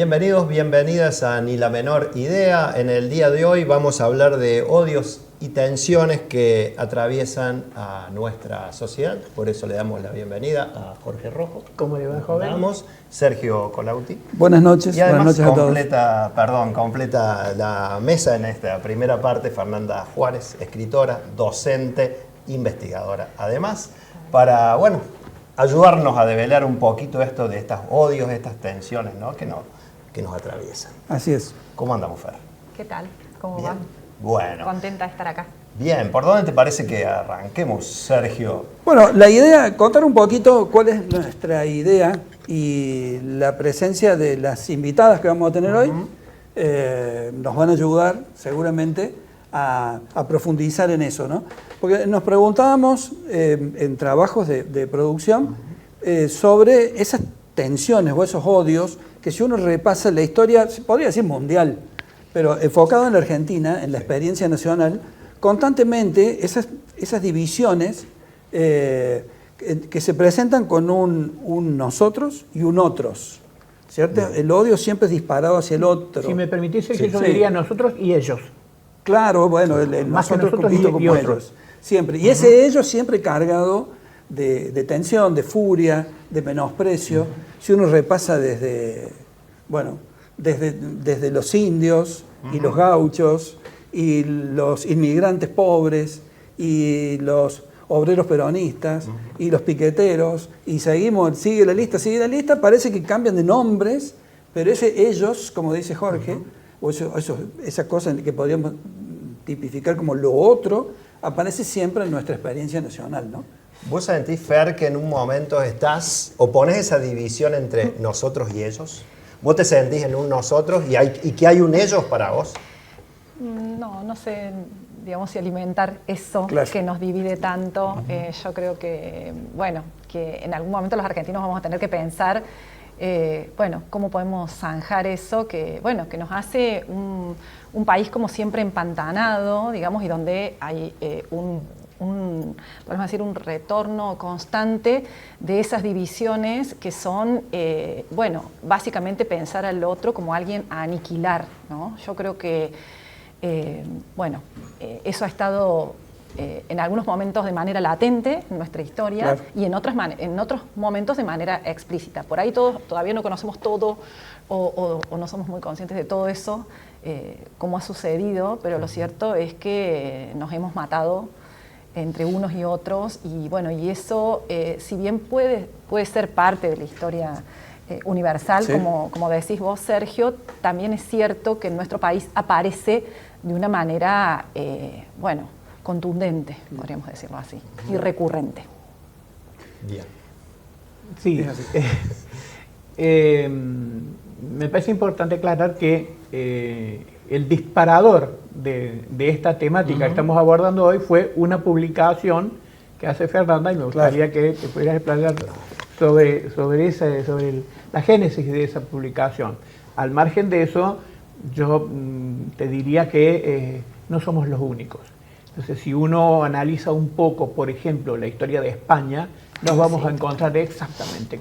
Bienvenidos, bienvenidas a Ni la Menor Idea. En el día de hoy vamos a hablar de odios y tensiones que atraviesan a nuestra sociedad. Por eso le damos la bienvenida a Jorge Rojo. ¿Cómo le va, joven? Sergio Colauti. Buenas noches. Y además buenas noches a todos. completa la mesa en esta primera parte Fernanda Juárez, escritora, docente, investigadora. Además, para, ayudarnos a develar un poquito esto de estos odios, estas tensiones, ¿no? que nos atraviesan. Así es. ¿Cómo andamos, Fer? ¿Qué tal? ¿Cómo Bien. va? Bueno. Contenta de estar acá. Bien, ¿por dónde te parece que arranquemos, Sergio? Bueno, la idea, contar un poquito cuál es nuestra idea y la presencia de las invitadas que vamos a tener hoy nos van a ayudar seguramente a profundizar en eso, ¿no? Porque nos preguntábamos en trabajos de producción sobre esas tensiones o esos odios que si uno repasa la historia, se podría decir mundial, pero enfocado en la Argentina, en la experiencia nacional, constantemente esas divisiones que se presentan con un nosotros y un otros, ¿cierto? Bien. El odio siempre es disparado hacia el otro. Si me permitís, yo diría nosotros y ellos. Claro, bueno, el más nosotros, que nosotros como y otros. ellos. Siempre. Y ese ellos siempre cargado de tensión, de furia, de menosprecio. Si uno repasa desde los indios y los gauchos y los inmigrantes pobres y los obreros peronistas y los piqueteros y sigue la lista, parece que cambian de nombres, pero ellos, como dice Jorge, o esa cosa que podríamos tipificar como lo otro, aparece siempre en nuestra experiencia nacional, ¿no? ¿Vos sentís, Fer, que en un momento pones esa división entre nosotros y ellos? ¿Vos te sentís en un nosotros y que hay un ellos para vos? No sé, digamos, si alimentar eso que nos divide tanto. Yo creo que en algún momento los argentinos vamos a tener que pensar, cómo podemos zanjar eso que nos hace un país como siempre empantanado, digamos, y donde hay podemos decir, un retorno constante de esas divisiones que son, básicamente pensar al otro como alguien a aniquilar, ¿no? Yo creo que, eso ha estado en algunos momentos de manera latente en nuestra historia, claro, y en otros momentos de manera explícita. Por ahí todavía no conocemos todo o no somos muy conscientes de todo eso, cómo ha sucedido, pero lo cierto es que nos hemos matado entre unos y otros, y eso, si bien puede ser parte de la historia universal, sí, como decís vos, Sergio, también es cierto que en nuestro país aparece de una manera, contundente, podríamos decirlo así, y recurrente. Bien. Sí, me parece importante aclarar que el disparador de esta temática que estamos abordando hoy fue una publicación que hace Fernanda, y me gustaría que te pudieras explayar sobre la génesis de esa publicación. Al margen de eso, yo te diría que no somos los únicos. Entonces, si uno analiza un poco, por ejemplo, la historia de España, nos vamos a encontrar exactamente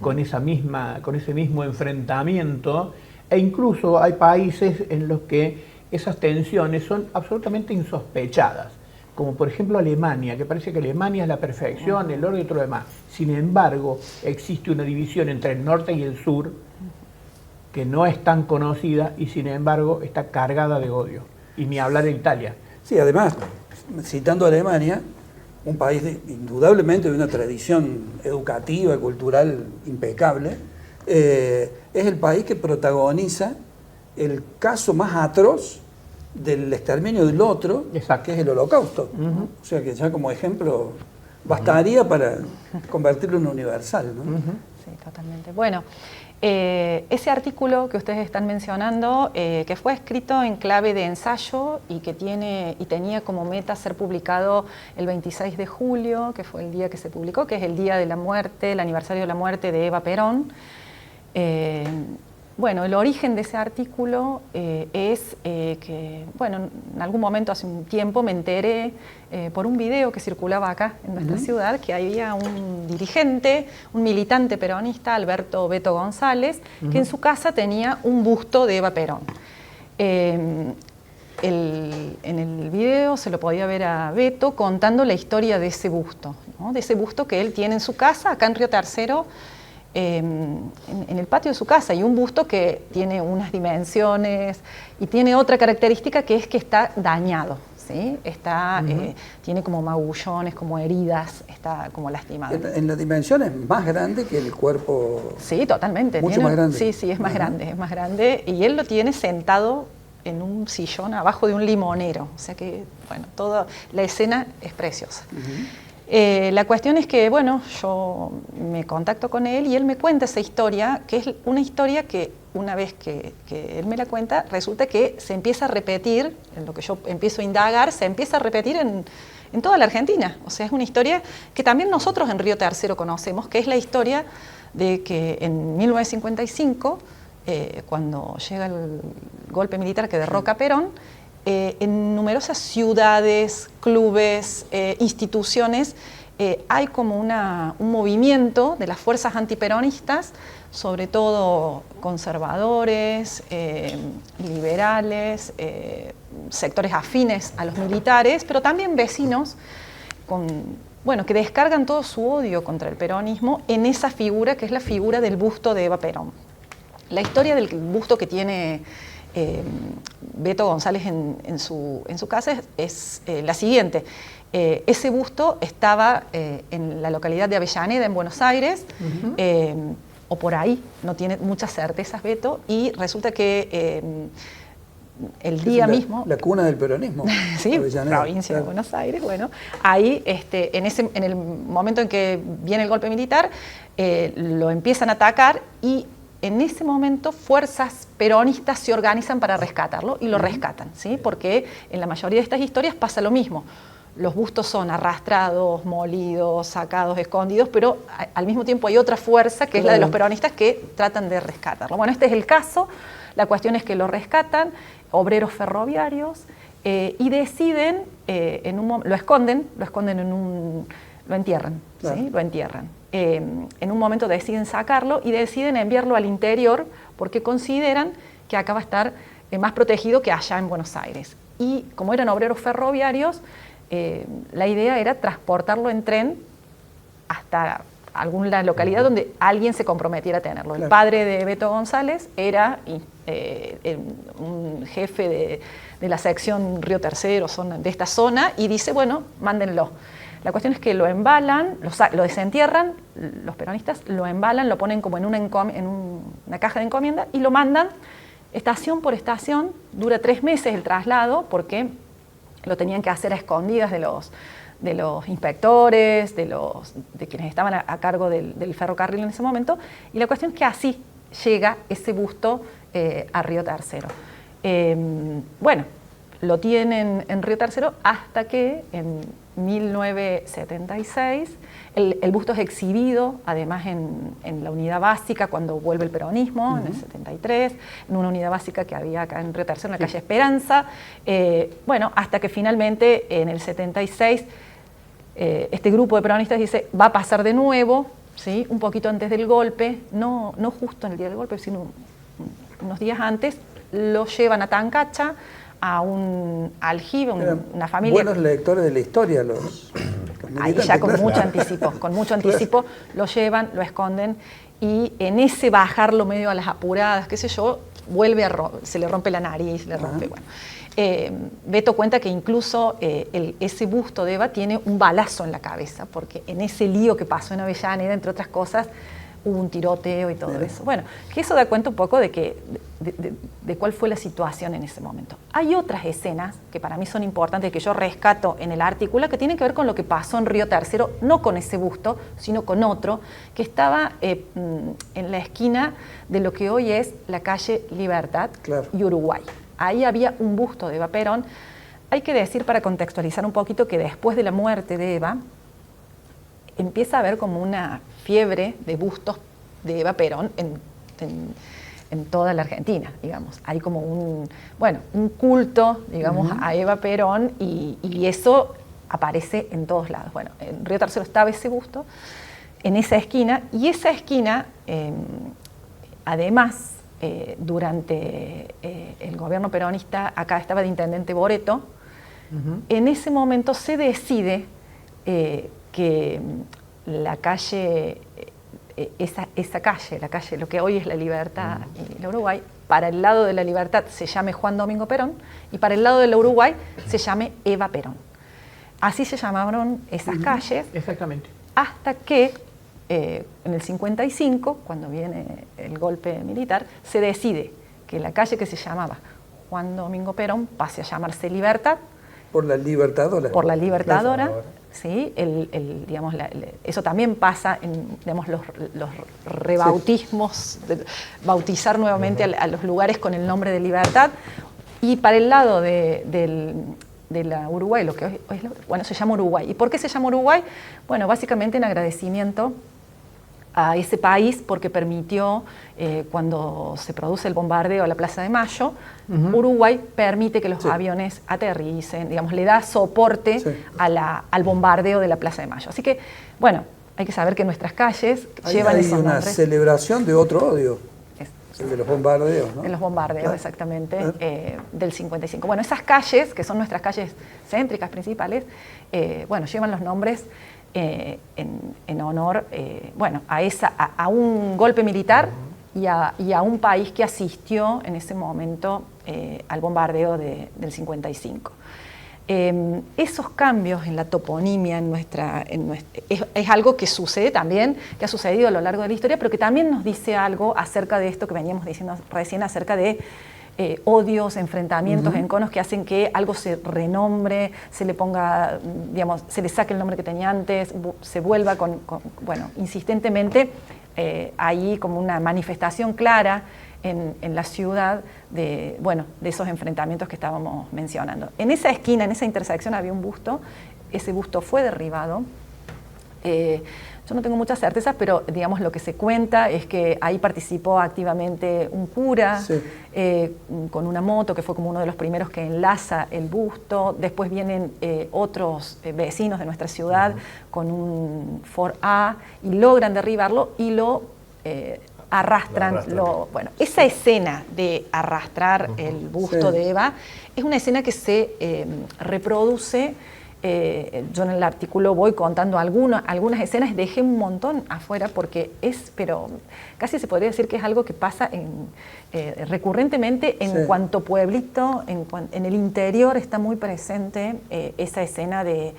con ese mismo enfrentamiento, e incluso hay países en los que esas tensiones son absolutamente insospechadas, como por ejemplo Alemania, que parece que Alemania es la perfección, el orden y todo lo demás. Sin embargo, existe una división entre el norte y el sur que no es tan conocida y sin embargo está cargada de odio. Y ni hablar de Italia. Sí, además, citando a Alemania, un país indudablemente de una tradición educativa y cultural impecable, es el país que protagoniza el caso más atroz del exterminio del otro, exacto, que es el Holocausto. O sea que ya como ejemplo bastaría para convertirlo en universal, ¿no? Sí, totalmente. Bueno, ese artículo que ustedes están mencionando, que fue escrito en clave de ensayo y que tenía como meta ser publicado el 26 de julio, que fue el día que se publicó, que es el día de la muerte, el aniversario de la muerte de Eva Perón. Bueno, el origen de ese artículo es que, bueno, en algún momento hace un tiempo me enteré por un video que circulaba acá en nuestra ciudad que había un dirigente, un militante peronista, Alberto Beto González, que en su casa tenía un busto de Eva Perón. En el video se lo podía ver a Beto contando la historia de ese busto, ¿no? De ese busto que él tiene en su casa, acá en Río Tercero, en el patio de su casa, y un busto que tiene unas dimensiones y tiene otra característica, que es que está dañado, ¿sí? Tiene como magullones, como heridas, está como lastimado. En la dimensión es más grande que el cuerpo. Sí, totalmente. Mucho más grande. Sí, es más grande, es más grande, y él lo tiene sentado en un sillón abajo de un limonero, o sea que, bueno, toda la escena es preciosa. La cuestión es que, bueno, yo me contacto con él y él me cuenta esa historia, que es una historia que una vez que él me la cuenta, resulta que se empieza a repetir, en lo que yo empiezo a indagar, se empieza a repetir en toda la Argentina. O sea, es una historia que también nosotros en Río Tercero conocemos, que es la historia de que en 1955, cuando llega el golpe militar que derroca a Perón, en numerosas ciudades, clubes, instituciones, hay como un movimiento de las fuerzas antiperonistas, sobre todo conservadores, liberales, sectores afines a los militares, pero también vecinos que descargan todo su odio contra el peronismo en esa figura que es la figura del busto de Eva Perón. La historia del busto que tiene Beto González en su casa es la siguiente. Ese busto estaba en la localidad de Avellaneda, en Buenos Aires, o por ahí, no tiene muchas certezas Beto, y resulta que el día mismo... La cuna del peronismo. Sí, Avellaneda, provincia de Buenos Aires, bueno. Ahí, en el momento en que viene el golpe militar, lo empiezan a atacar y en ese momento fuerzas peronistas se organizan para rescatarlo y lo rescatan, ¿sí? Porque en la mayoría de estas historias pasa lo mismo. Los bustos son arrastrados, molidos, sacados, escondidos, pero al mismo tiempo hay otra fuerza que es la de los peronistas que tratan de rescatarlo. Bueno, este es el caso. La cuestión es que lo rescatan obreros ferroviarios y deciden, lo esconden lo entierran, claro. ¿Sí? Lo entierran. En un momento deciden sacarlo y deciden enviarlo al interior porque consideran que acá va a estar más protegido que allá en Buenos Aires. Y como eran obreros ferroviarios, la idea era transportarlo en tren hasta alguna localidad donde alguien se comprometiera a tenerlo. Claro. El padre de Beto González era un jefe de la sección Río Tercero, de esta zona, y dice, bueno, mándenlo. La cuestión es que lo embalan, lo desentierran, los peronistas lo embalan, lo ponen como en una caja de encomienda y lo mandan estación por estación. Dura 3 meses el traslado porque lo tenían que hacer a escondidas de los inspectores, de quienes estaban a cargo del ferrocarril en ese momento. Y la cuestión es que así llega ese busto a Río Tercero. Bueno, lo tienen en Río Tercero hasta que en 1976 el busto es exhibido, además en la unidad básica cuando vuelve el peronismo, en el 73, en una unidad básica que había acá en Río Tercero, en la calle Esperanza. Bueno, hasta que finalmente en el 76 este grupo de peronistas dice, va a pasar de nuevo, ¿sí? Un poquito antes del golpe, no justo en el día del golpe, sino unos días antes, lo llevan a Tancacha, a un aljibe, una familia... Buenos lectores de la historia los ahí ya con mucho anticipo, lo llevan, lo esconden, y en ese bajarlo medio a las apuradas, qué sé yo, se le rompe la nariz, se le rompe, bueno. Beto cuenta que incluso ese busto de Eva tiene un balazo en la cabeza, porque en ese lío que pasó en Avellaneda, entre otras cosas, hubo un tiroteo y todo eso. Bueno, que eso da cuenta un poco de cuál fue la situación en ese momento. Hay otras escenas que para mí son importantes, que yo rescato en el artículo, que tienen que ver con lo que pasó en Río Tercero, no con ese busto, sino con otro, que estaba en la esquina de lo que hoy es la calle Libertad, claro, y Uruguay. Ahí había un busto de Eva Perón. Hay que decir, para contextualizar un poquito, que después de la muerte de Eva, empieza a haber como una fiebre de bustos de Eva Perón en en toda la Argentina, digamos. Hay como un culto, digamos, a Eva Perón y eso aparece en todos lados. Bueno, en Río Tercero estaba ese busto, en esa esquina, y esa esquina, además, durante el gobierno peronista, acá estaba de intendente Boreto, en ese momento se decide que la calle, esa calle, la calle, lo que hoy es La Libertad y la Uruguay, para el lado de La Libertad se llame Juan Domingo Perón y para el lado de la Uruguay se llame Eva Perón. Así se llamaron esas calles. Exactamente. Hasta que en el 55, cuando viene el golpe militar, se decide que la calle que se llamaba Juan Domingo Perón pase a llamarse Libertad. Por la Libertadora. Por la Libertadora. ¿Sí? Digamos, eso también pasa en, digamos, los rebautismos, de bautizar nuevamente a los lugares con el nombre de Libertad. Y para el lado de la Uruguay, lo que hoy es, se llama Uruguay. ¿Y por qué se llama Uruguay? Bueno, básicamente en agradecimiento a ese país porque permitió, cuando se produce el bombardeo a la Plaza de Mayo, Uruguay permite que los aviones aterricen, digamos, le da soporte al bombardeo de la Plaza de Mayo. Así que, bueno, hay que saber que nuestras calles llevan esos nombres. Hay una celebración de otro odio. El de los bombardeos, ¿no? De los bombardeos, exactamente, del 55. Bueno, esas calles, que son nuestras calles céntricas principales, bueno, llevan los nombres en honor, bueno, a un golpe militar y a un país que asistió en ese momento al bombardeo del 55. Esos cambios en la toponimia es algo que sucede también, que ha sucedido a lo largo de la historia, pero que también nos dice algo acerca de esto que veníamos diciendo recién, acerca de odios, enfrentamientos, enconos que hacen que algo se renombre, se le ponga, digamos, se le saque el nombre que tenía antes, se vuelva bueno, insistentemente ahí como una manifestación clara en la ciudad de esos enfrentamientos que estábamos mencionando. En esa esquina, en esa intersección había un busto, ese busto fue derribado. Yo no tengo muchas certezas, pero digamos lo que se cuenta es que ahí participó activamente un cura con una moto, que fue como uno de los primeros que enlaza el busto. Después vienen otros vecinos de nuestra ciudad con un Ford A y logran derribarlo y lo arrastran. Bueno, esa escena de arrastrar el busto de Eva es una escena que se reproduce. Yo en el artículo voy contando algunas escenas, dejé un montón afuera porque pero casi se podría decir que es algo que pasa recurrentemente en cuanto pueblito, en el interior está muy presente esa escena de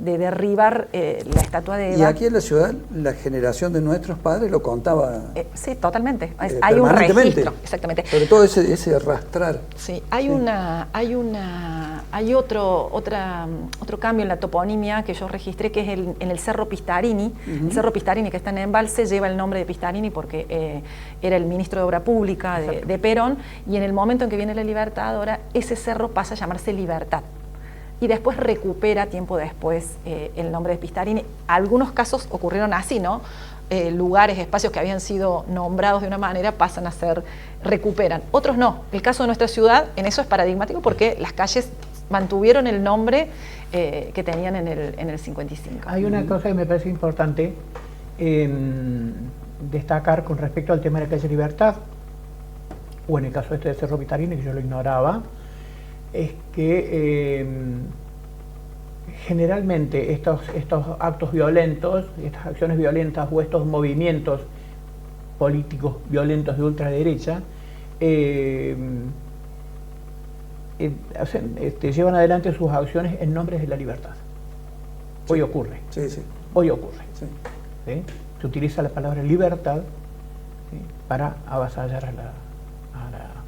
derribar la estatua de Eva. Y aquí en la ciudad, la generación de nuestros padres lo contaba. Sí, totalmente. Hay un registro, exactamente. Sobre todo ese arrastrar. Sí, hay otro cambio en la toponimia que yo registré, que es en el Cerro Pistarini. El Cerro Pistarini, que está en Embalse, lleva el nombre de Pistarini porque era el ministro de Obra Pública de Perón, y en el momento en que viene la Libertadora, ese cerro pasa a llamarse Libertad. Y después recupera tiempo después el nombre de Pistarini. Algunos casos ocurrieron así, ¿no? Lugares, espacios que habían sido nombrados de una manera pasan a recuperan. Otros no. El caso de nuestra ciudad, en eso es paradigmático porque las calles mantuvieron el nombre que tenían en el 55. Hay una cosa que me parece importante destacar con respecto al tema de la calle Libertad, o en el caso de Cerro Pistarini, que yo lo ignoraba, es que generalmente estos actos violentos, estas acciones violentas o estos movimientos políticos violentos de ultraderecha llevan adelante sus acciones en nombre de la libertad. Hoy ocurre. Hoy ocurre. ¿Sí? Se utiliza la palabra libertad, ¿sí?, para avasallar a la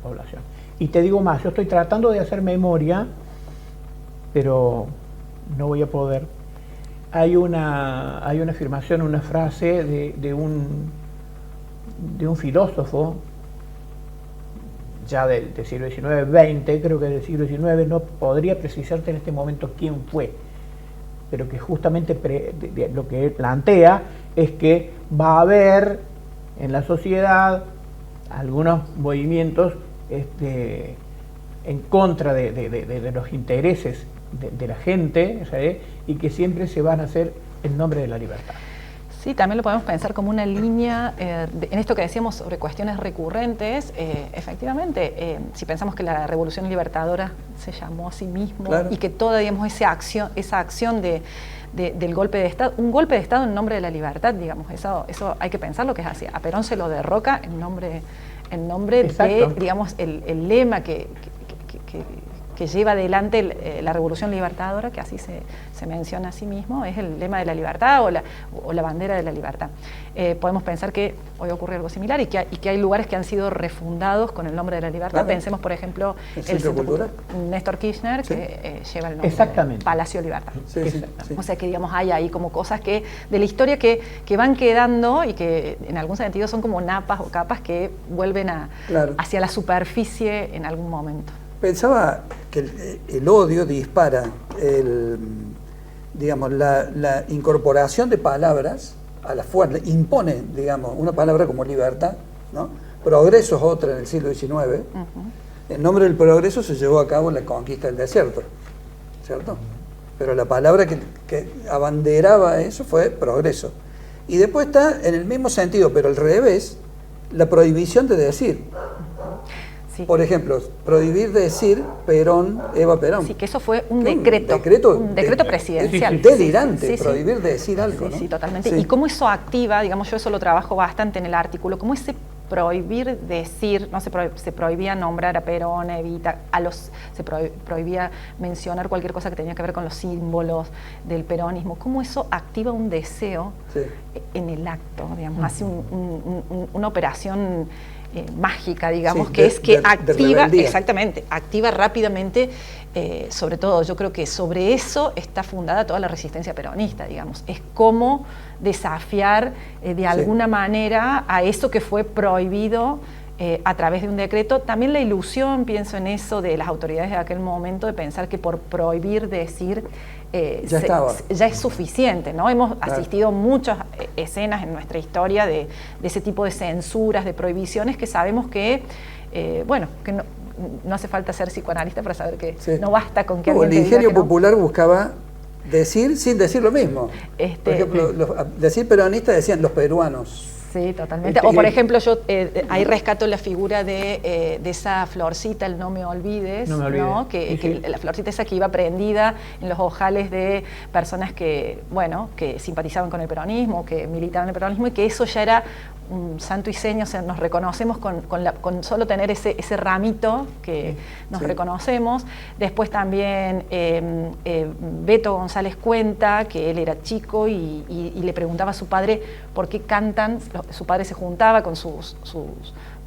población. Y te digo más, yo estoy tratando de hacer memoria, pero no voy a poder. Hay una afirmación, una frase de un filósofo ya del siglo XIX, XX, creo que del siglo XIX, no podría precisarte en este momento quién fue, pero que justamente lo que él plantea es que va a haber en la sociedad algunos movimientos en contra de los intereses de la gente, ¿sabes? Y que siempre se van a hacer en nombre de la libertad. Sí, también lo podemos pensar como una línea, en esto que decíamos sobre cuestiones recurrentes, efectivamente, si pensamos que la Revolución Libertadora se llamó a sí mismo, claro, y que toda, digamos, esa acción del golpe de Estado, un golpe de Estado en nombre de la libertad, digamos, eso hay que pensar lo que es así. A Perón se lo derroca en nombre de, digamos, el lema que lleva adelante la Revolución Libertadora, que así se menciona a sí mismo, es el lema de la libertad o la bandera de la libertad. Podemos pensar que hoy ocurre algo similar y que hay lugares que han sido refundados con el nombre de la libertad. Claro. Pensemos, por ejemplo, el Centro Cultural Néstor Kirchner, ¿sí?, que lleva el nombre de Palacio Libertad. Sí, sí, sí. O sea que, digamos, hay ahí como cosas de la historia que van quedando y que en algún sentido son como napas o capas que vuelven hacia la superficie en algún momento. Pensaba que el odio dispara digamos, la incorporación de palabras a la fuerza, impone, digamos, una palabra como libertad, ¿no? Progreso es otra en el siglo XIX. En nombre del progreso se llevó a cabo la conquista del desierto, ¿cierto? Pero la palabra que abanderaba eso fue progreso. Y después está, en el mismo sentido, pero al revés, la prohibición de decir. Sí. Por ejemplo, prohibir decir Perón, Eva Perón. Sí, que eso fue un decreto presidencial. Delirante, prohibir decir algo. Sí, ¿no? Sí, totalmente. Sí. Y cómo eso activa, digamos, yo eso lo trabajo bastante en el artículo, cómo ese prohibir decir, no se prohibía nombrar a Perón, Evita, se prohibía mencionar cualquier cosa que tenía que ver con los símbolos del peronismo, cómo eso activa un deseo en el acto, digamos, hace una operación mágica, digamos, que activa, activa rápidamente, sobre todo, yo creo que sobre eso está fundada toda la resistencia peronista, digamos, es cómo desafiar de alguna manera a eso que fue prohibido a través de un decreto. También la ilusión, pienso en eso, de las autoridades de aquel momento, de pensar que por prohibir decir ya es suficiente, ¿no? Hemos asistido a muchas escenas en nuestra historia de ese tipo de censuras, de prohibiciones, que sabemos que, que no hace falta ser psicoanalista para saber que no basta con que alguien el ingenio popular buscaba decir sin decir lo mismo. Por ejemplo, decir peronista decían los peruanos. Sí, totalmente. O por ejemplo, yo ahí rescato la figura de esa florcita, el no me olvides, ¿no? Que la florcita esa que iba prendida en los ojales de personas que simpatizaban con el peronismo, que militaban el peronismo, y que eso ya era un santo y seña, o sea, nos reconocemos con solo tener ese ramito que nos reconocemos. Después también Beto González cuenta que él era chico y le preguntaba a su padre por qué cantan. Su padre se juntaba con sus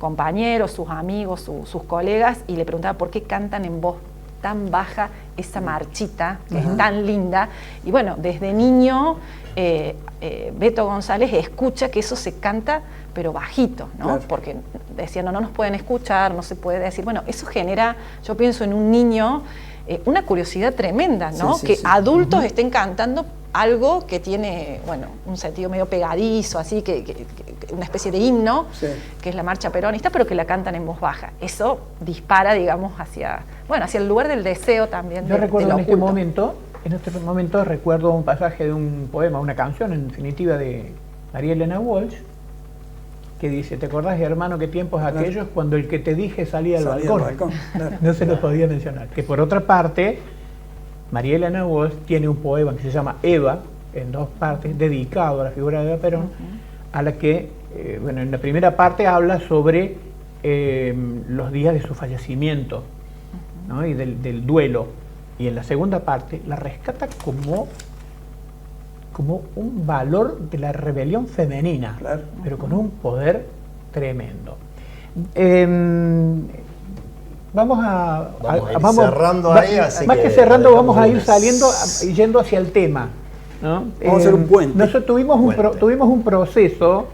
compañeros, sus amigos, sus colegas, y le preguntaba por qué cantan en voz tan baja esa marchita, que es tan linda. Y bueno, desde niño Beto González escucha que eso se canta pero bajito, ¿no? Claro. Porque decían, no nos pueden escuchar, no se puede decir. Bueno, eso genera, yo pienso en un niño, una curiosidad tremenda, ¿no? Que adultos estén cantando algo que tiene, un sentido medio pegadizo, así, que una especie de himno, que es la marcha peronista, pero que la cantan en voz baja. Eso dispara, digamos, hacia el lugar del deseo también. Yo recuerdo en este momento recuerdo un pasaje de un poema, una canción en definitiva de María Elena Walsh, que dice: ¿te acordás, hermano, qué tiempos aquellos cuando el que te dije salía al balcón? No se lo podía mencionar. Que por otra parte, María Elena Walsh tiene un poema que se llama Eva, en 2 partes, dedicado a la figura de Eva Perón, a la que, en la primera parte habla sobre los días de su fallecimiento, ¿no? Y del duelo. Y en la segunda parte la rescata como un valor de la rebelión femenina, pero con un poder tremendo. Vamos cerrando ahí, así más que cerrando, vamos a ir yendo hacia el tema, ¿no? Vamos a hacer un puente. Nosotros tuvimos un proceso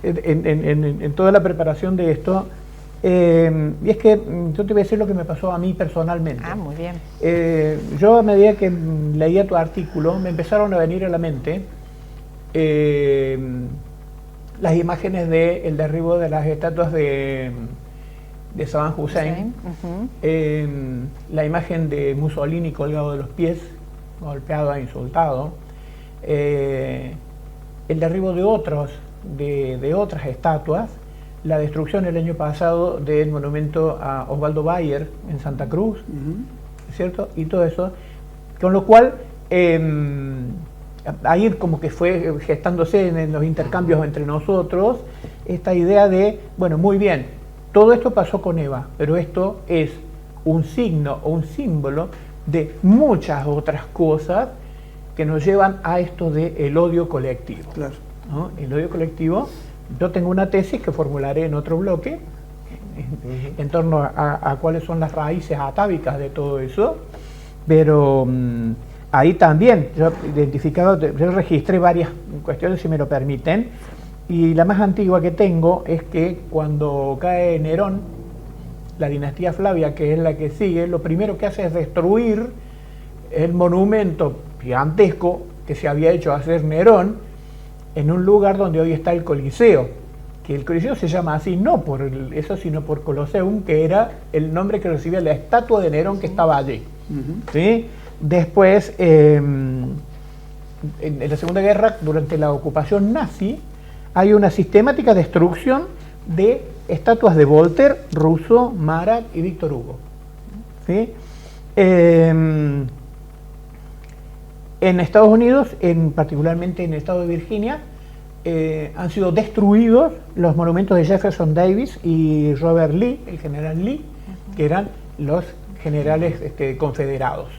en toda la preparación de esto, y es que yo te voy a decir lo que me pasó a mí personalmente. Muy bien. Yo, a medida que leía tu artículo, me empezaron a venir a la mente las imágenes del derribo de las estatuas de Saddam Hussein, la imagen de Mussolini colgado de los pies, golpeado e insultado, el derribo de otras estatuas, la destrucción el año pasado del monumento a Osvaldo Bayer en Santa Cruz, ¿cierto? Y todo eso, con lo cual ahí como que fue gestándose en los intercambios entre nosotros esta idea de, bueno, muy bien, todo esto pasó con Eva, pero esto es un signo o un símbolo de muchas otras cosas que nos llevan a esto del odio colectivo. Claro. ¿No? El odio colectivo, yo tengo una tesis que formularé en otro bloque en torno a cuáles son las raíces atávicas de todo eso, pero ahí también yo registré varias cuestiones, si me lo permiten, y la más antigua que tengo es que cuando cae Nerón, la dinastía Flavia, que es la que sigue, lo primero que hace es destruir el monumento gigantesco que se había hecho hacer Nerón en un lugar donde hoy está el Coliseo, que el Coliseo se llama así no por eso, sino por Colosseum, que era el nombre que recibía la estatua de Nerón que estaba allí. ¿Sí? Después, en la Segunda Guerra, durante la ocupación nazi, hay una sistemática destrucción de estatuas de Voltaire, Rousseau, Marat y Víctor Hugo. ¿Sí? En Estados Unidos, particularmente en el estado de Virginia, han sido destruidos los monumentos de Jefferson Davis y Robert Lee, el general Lee, que eran los generales confederados.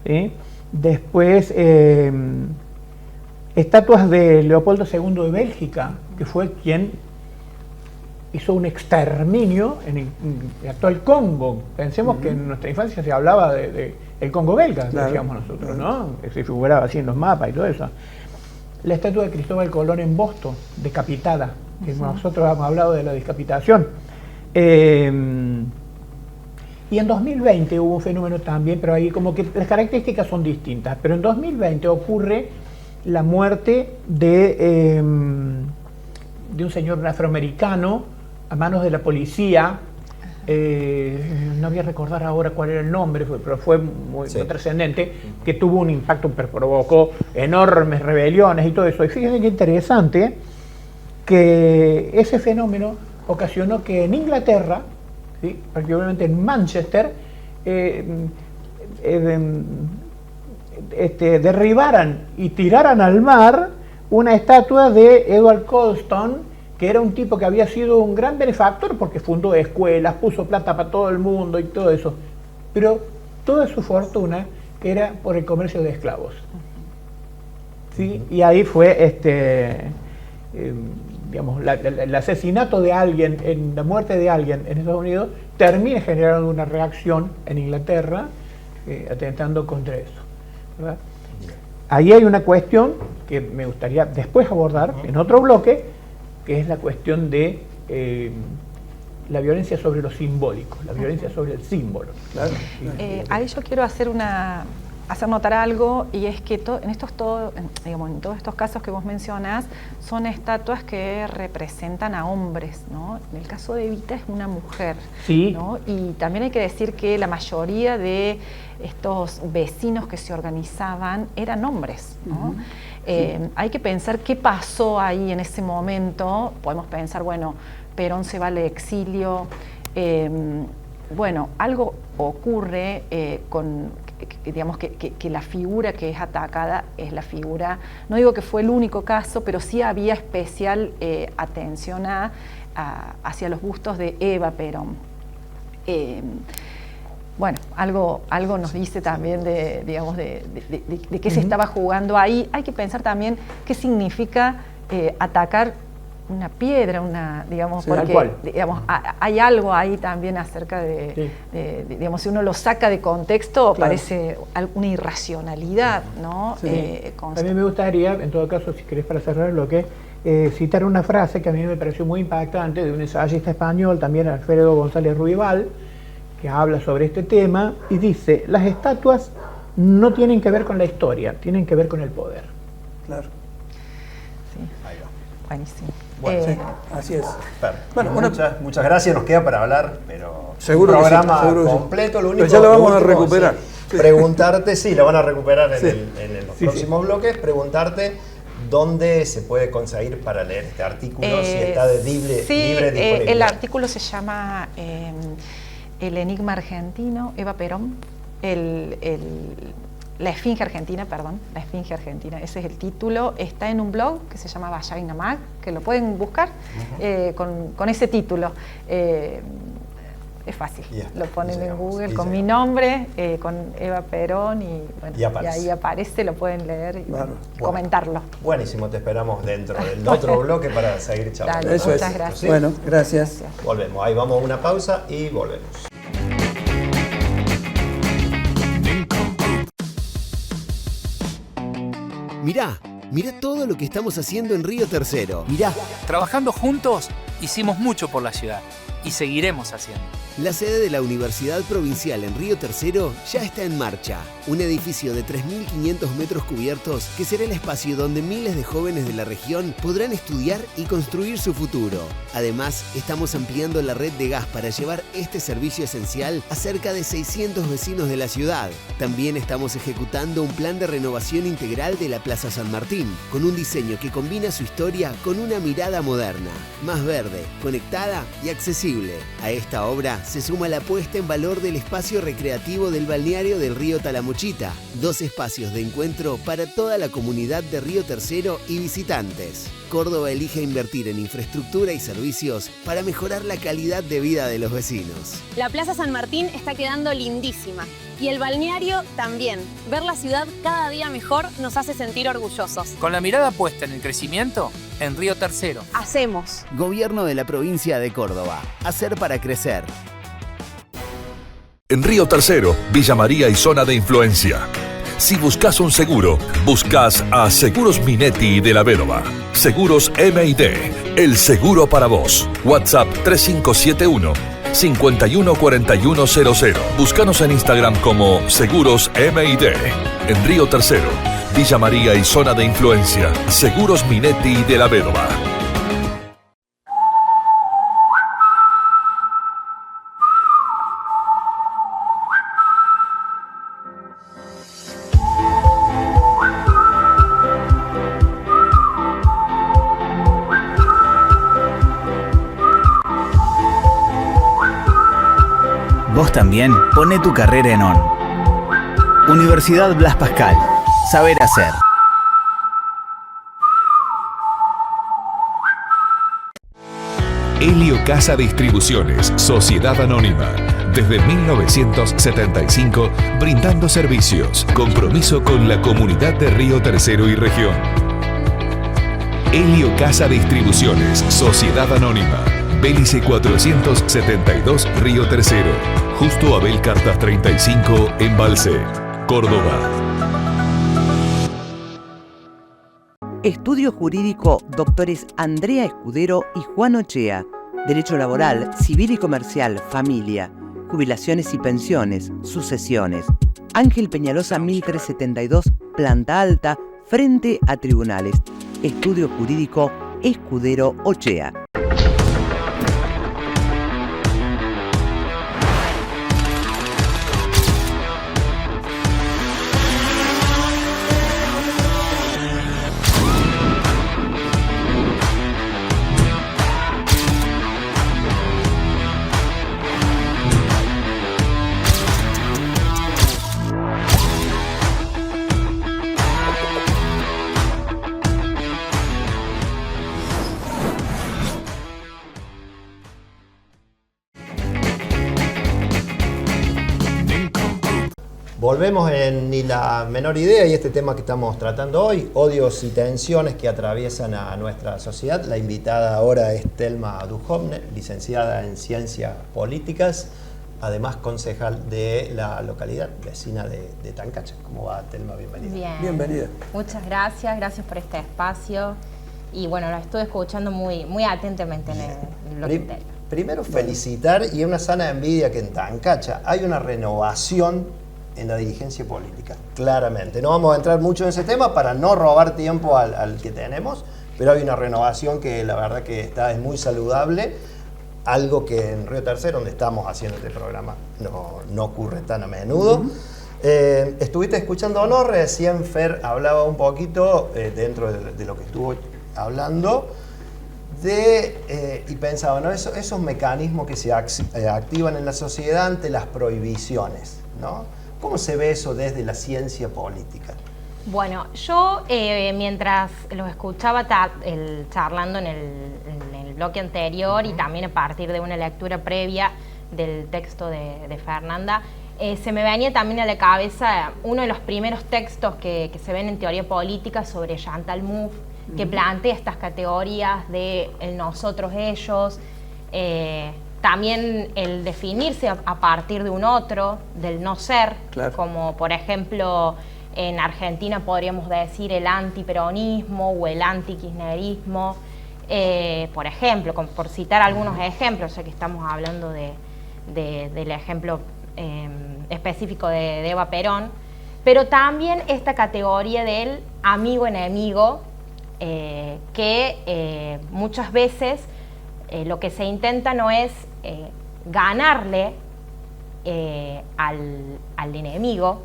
¿Sí? Después, estatuas de Leopoldo II de Bélgica, que fue quien hizo un exterminio en el actual Congo. Pensemos que en nuestra infancia se hablaba de el Congo belga, claro, decíamos nosotros, ¿no? Se figuraba así en los mapas y todo eso. La estatua de Cristóbal Colón en Boston, decapitada, que nosotros hemos hablado de la decapitación. Y en 2020 hubo un fenómeno también, pero ahí como que las características son distintas. Pero en 2020 ocurre la muerte de un señor afroamericano a manos de la policía. No voy a recordar ahora cuál era el nombre, pero fue muy trascendente, que tuvo un impacto, pero provocó enormes rebeliones y todo eso. Y fíjense qué interesante que ese fenómeno ocasionó que en Inglaterra, ¿sí?, particularmente en Manchester, derribaran y tiraran al mar una estatua de Edward Colston, que era un tipo que había sido un gran benefactor porque fundó escuelas, puso plata para todo el mundo y todo eso, pero toda su fortuna era por el comercio de esclavos. ¿Sí? Y ahí fue digamos, el asesinato de alguien, la muerte de alguien en Estados Unidos termina generando una reacción en Inglaterra atentando contra eso, ¿verdad? Ahí hay una cuestión que me gustaría después abordar en otro bloque, que es la cuestión de la violencia sobre lo simbólico, la violencia sobre el símbolo. Claro. Ahí yo quiero hacer notar algo, y es que en todos estos casos que vos mencionás son estatuas que representan a hombres, ¿no? En el caso de Evita es una mujer, sí, ¿no? Y también hay que decir que la mayoría de estos vecinos que se organizaban eran hombres, ¿no? Hay que pensar qué pasó ahí en ese momento. Podemos pensar, bueno, Perón se va al exilio, bueno, algo ocurre digamos que la figura que es atacada es la figura, no digo que fue el único caso, pero sí había especial atención hacia los bustos de Eva Perón. Bueno, algo nos dice también de qué se estaba jugando ahí. Hay que pensar también qué significa atacar una piedra, digamos, sí, porque digamos, hay algo ahí también acerca digamos, si uno lo saca de contexto, claro, parece una irracionalidad, ¿no? Sí. A mí me gustaría, en todo caso, si querés para cerrar lo que citar una frase que a mí me pareció muy impactante de un ensayista español, también Alfredo González Ruibal, que habla sobre este tema y dice: las estatuas no tienen que ver con la historia, tienen que ver con el poder. Claro. Sí. Buenísimo. Bueno, Sí, así es. Bueno, Bueno, muchas gracias, nos queda para hablar, pero Seguro un que sí, programa seguro que sí. completo. Lo único, Pero ya lo vamos a último, recuperar. sí, preguntarte, sí, lo van a recuperar en, Sí. en los Sí, próximos bloques, preguntarte dónde se puede conseguir para leer este artículo, si está libre disponibilidad. El artículo se llama El enigma argentino, Eva Perón, la esfinge argentina, ese es el título. Está en un blog que se llama Vallaina Mag, que lo pueden buscar con ese título. Es fácil, lo ponen en Google con mi nombre, con Eva Perón y ahí aparece, lo pueden leer y comentarlo. Buenísimo, te esperamos dentro del otro bloque para seguir charlando. Eso Muchas es. gracias. ¿Sí? Bueno, gracias. Volvemos, ahí vamos a una pausa y volvemos. Mirá todo lo que estamos haciendo en Río Tercero. Mirá, Trabajando juntos, hicimos mucho por la ciudad y seguiremos haciendo. la sede de la Universidad Provincial en Río Tercero ya está en marcha. Un edificio de 3.500 metros cubiertos que será el espacio donde miles de jóvenes de la región podrán estudiar y construir su futuro. Además, estamos ampliando la red de gas para llevar este servicio esencial a cerca de 600 vecinos de la ciudad. También estamos ejecutando un plan de renovación integral de la Plaza San Martín, con un diseño que combina su historia con una mirada moderna, más verde, conectada y accesible. A esta obra se suma la puesta en valor del espacio recreativo del balneario del río Talamuchita, 2 espacios de encuentro para toda la comunidad de Río Tercero y visitantes. Córdoba elige invertir en infraestructura y servicios para mejorar la calidad de vida de los vecinos. La Plaza San Martín está quedando lindísima y el balneario también. Ver la ciudad cada día mejor nos hace sentir orgullosos. Con la mirada puesta en el crecimiento, en Río Tercero. Hacemos. Gobierno de la provincia de Córdoba. Hacer para crecer. En Río Tercero, Villa María y zona de influencia. Si buscas un seguro, buscas a Seguros Minetti de la Vedova. Seguros M&D, el seguro para vos. WhatsApp 3571 514100. Búscanos en Instagram como Seguros M&D. En Río Tercero, Villa María y zona de influencia. Seguros Minetti de la Vedova. Vos también pone tu carrera en ON. Universidad Blas Pascal. Saber hacer. Helio Casa Distribuciones, Sociedad Anónima. Desde 1975, brindando servicios. Compromiso con la comunidad de Río Tercero y región. Helio Casa Distribuciones, Sociedad Anónima. Bélice 472, Río Tercero. Justo Abel Cartas 35, Embalse, Córdoba. Estudio Jurídico Doctores Andrea Escudero y Juan Ochea. Derecho Laboral, Civil y Comercial, Familia, Jubilaciones y Pensiones, Sucesiones. Ángel Peñalosa 1372, Planta Alta, frente a Tribunales. Estudio Jurídico Escudero Ochea. Volvemos en Ni la menor idea y este tema que estamos tratando hoy, odios y tensiones que atraviesan a nuestra sociedad. La invitada ahora es Telma Duhovne, licenciada en Ciencias Políticas, además concejal de la localidad vecina de Tancacha. ¿Cómo va, Telma? Bienvenida. Bien. Bienvenida. Muchas gracias por este espacio. Y bueno, la estuve escuchando muy atentamente en el bloque anterior. Primero felicitar y una sana envidia que en Tancacha hay una renovación en la dirigencia política, claramente. No vamos a entrar mucho en ese tema para no robar tiempo al que tenemos, pero hay una renovación que la verdad que es muy saludable, algo que en Río Tercero, donde estamos haciendo este programa, no ocurre tan a menudo. Estuviste escuchando, ¿no? Recién Fer hablaba un poquito, dentro de lo que estuvo hablando, y pensaba, ¿no? Esos mecanismos que se activan en la sociedad ante las prohibiciones, ¿no? ¿Cómo se ve eso desde la ciencia política? Bueno, yo mientras los escuchaba charlando en el bloque anterior y también a partir de una lectura previa del texto de Fernanda, se me venía también a la cabeza uno de los primeros textos que se ven en teoría política sobre Chantal Mouffe, que plantea estas categorías de el nosotros, ellos, también el definirse a partir de un otro, del no ser, claro. Como por ejemplo en Argentina podríamos decir el antiperonismo o el antikirchnerismo, por ejemplo, por citar algunos ejemplos, ya que estamos hablando del ejemplo específico de Eva Perón, pero también esta categoría del amigo-enemigo, que muchas veces lo que se intenta no es ganarle al enemigo,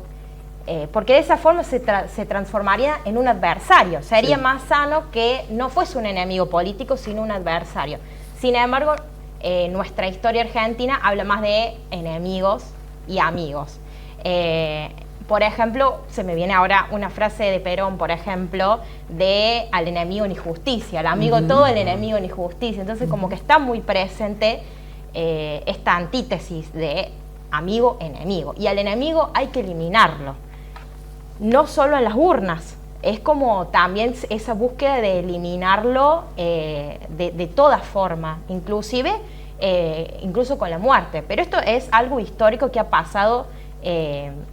porque de esa forma se transformaría en un adversario. Sería más sano que no fuese un enemigo político, sino un adversario. Sin embargo, nuestra historia argentina habla más de enemigos y amigos. Por ejemplo, se me viene ahora una frase de Perón, por ejemplo, de al enemigo ni justicia, al amigo todo, el enemigo ni justicia. Entonces como que está muy presente esta antítesis de amigo-enemigo. Y al enemigo hay que eliminarlo, no solo en las urnas, es como también esa búsqueda de eliminarlo de toda forma, incluso con la muerte. Pero esto es algo histórico que ha pasado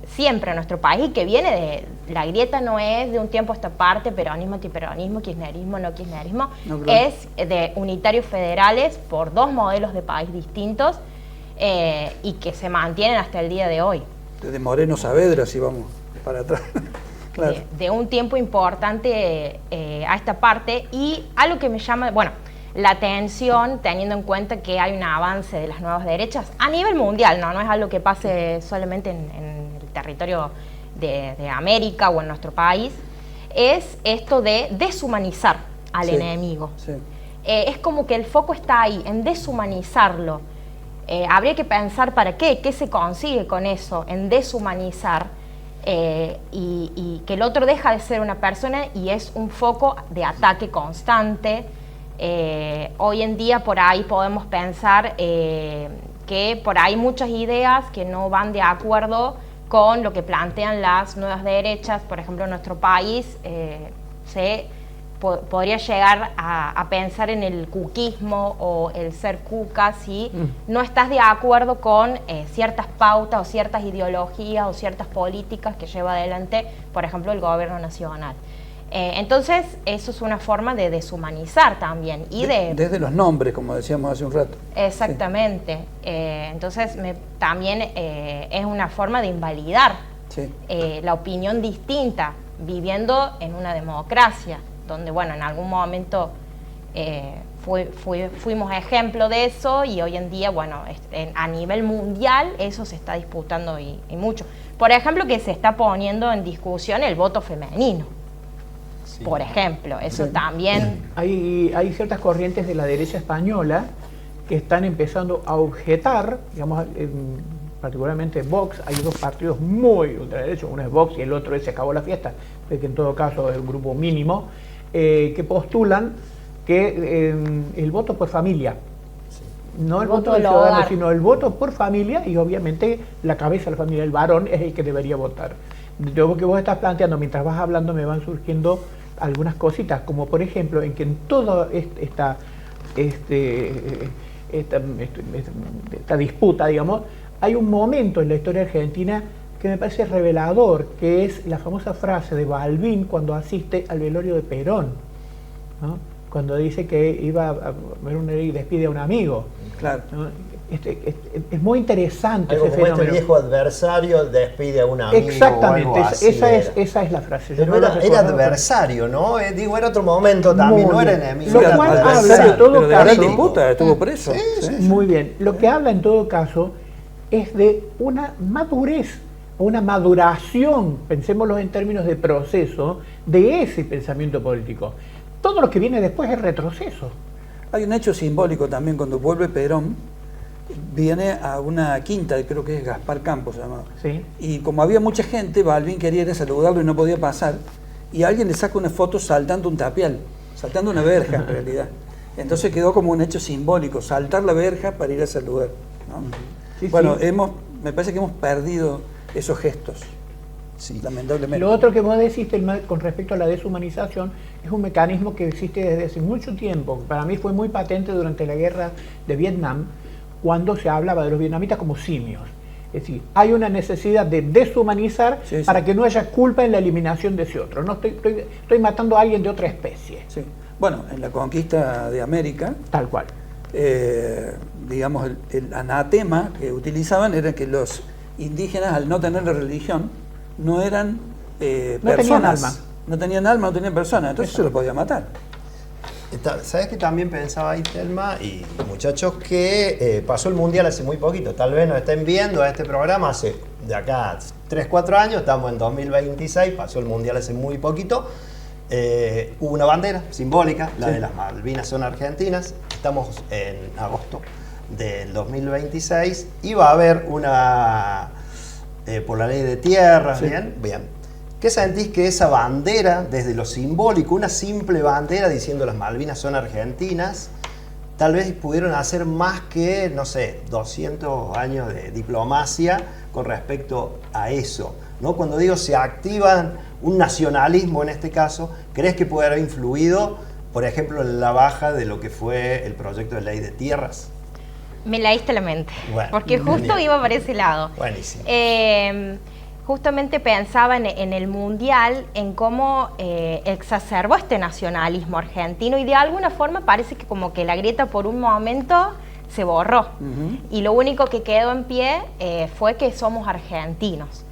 siempre en nuestro país y que viene de... La grieta no es de un tiempo a esta parte, peronismo, antiperonismo, kirchnerismo, no kirchnerismo, es de unitarios federales por dos modelos de país distintos y que se mantienen hasta el día de hoy. Desde Moreno Saavedra, si vamos para atrás. Claro. De un tiempo importante a esta parte, y algo que me llama, bueno, la atención, teniendo en cuenta que hay un avance de las nuevas derechas a nivel mundial, no es algo que pase solamente en el territorio de América o en nuestro país, es esto de deshumanizar al enemigo. Sí. Es como que el foco está ahí, en deshumanizarlo. Habría que pensar para qué se consigue con eso, en deshumanizar, y que el otro deja de ser una persona y es un foco de ataque constante. Hoy en día por ahí podemos pensar que por ahí muchas ideas que no van de acuerdo con lo que plantean las nuevas derechas. Por ejemplo, en nuestro país podría llegar a pensar en el cuquismo o el ser cuca si no estás de acuerdo con ciertas pautas o ciertas ideologías o ciertas políticas que lleva adelante, por ejemplo, el gobierno nacional. Entonces, eso es una forma de deshumanizar también. Y desde los nombres, como decíamos hace un rato. Exactamente. Sí. Entonces, también es una forma de invalidar la opinión distinta, viviendo en una democracia, donde, bueno, en algún momento fuimos ejemplo de eso, y hoy en día, bueno, a nivel mundial eso se está disputando y mucho. Por ejemplo, que se está poniendo en discusión el voto femenino. Por ejemplo, eso también... Hay ciertas corrientes de la derecha española que están empezando a objetar, digamos, particularmente Vox. Hay dos partidos muy ultraderechos, uno es Vox y el otro es Se Acabó la Fiesta, que en todo caso es un grupo mínimo, que postulan que el voto por familia, no el voto del ciudadano, sino el voto por familia, y obviamente la cabeza de la familia, el varón, es el que debería votar. Lo que vos estás planteando, mientras vas hablando me van surgiendo algunas cositas, como por ejemplo en que en toda esta disputa, digamos, hay un momento en la historia argentina que me parece revelador, que es la famosa frase de Balbín cuando asiste al velorio de Perón, ¿no? Cuando dice que iba a ver y despide a un amigo. Claro. ¿No? es muy interesante algo ese como fenómeno. este viejo adversario despide a un amigo. Exactamente, o algo así esa es la frase. Pero era adversario, ¿no? Digo, era otro momento también, no era enemigo. Lo era cual adversario. habla en todo caso. disputa, estuvo preso. Muy bien. Lo que habla en todo caso es de una madurez, una maduración, pensémoslo en términos de proceso, de ese pensamiento político. Todo lo que viene después es retroceso. Hay un hecho simbólico también cuando vuelve Perón, viene a una quinta, creo que es Gaspar Campos se llamaba. Sí. Y como había mucha gente, Balbín quería ir a saludarlo y no podía pasar, y alguien le saca una foto saltando un tapial, saltando una verja en realidad. Entonces quedó como un hecho simbólico, saltar la verja para ir a saludar, ¿no? Sí, bueno, sí. me parece que hemos perdido esos gestos, lamentablemente. Lo otro que vos decís con respecto a la deshumanización es un mecanismo que existe desde hace mucho tiempo. Para mí fue muy patente durante la guerra de Vietnam, cuando se hablaba de los vietnamitas como simios. Es decir, hay una necesidad de deshumanizar para que no haya culpa en la eliminación de ese otro. No estoy matando a alguien de otra especie. Sí. Bueno, en la conquista de América, tal cual. Digamos, el anatema que utilizaban era que los indígenas, al no tener religión, no eran no tenían alma. No tenían alma, no tenían personas, entonces se los podía matar. ¿Sabes que también pensaba ahí, Telma y muchachos, que pasó el Mundial hace muy poquito? Tal vez nos estén viendo a este programa hace de acá 3-4 años, estamos en 2026, pasó el Mundial hace muy poquito. Hubo una bandera simbólica, la de las Malvinas son argentinas. Estamos en agosto del 2026 y va a haber una, por la ley de tierras, bien. ¿Qué sentís que esa bandera, desde lo simbólico, una simple bandera diciendo las Malvinas son argentinas, tal vez pudieron hacer más que, no sé, 200 años de diplomacia con respecto a eso, ¿no? Cuando digo se activan un nacionalismo en este caso, ¿crees que puede haber influido, por ejemplo, en la baja de lo que fue el proyecto de ley de tierras? Me leíste la mente, bueno, porque justo iba para ese lado. Buenísimo. Justamente pensaba en el Mundial, en cómo exacerbó este nacionalismo argentino y de alguna forma parece que como que la grieta por un momento se borró. Y lo único que quedó en pie fue que somos argentinos.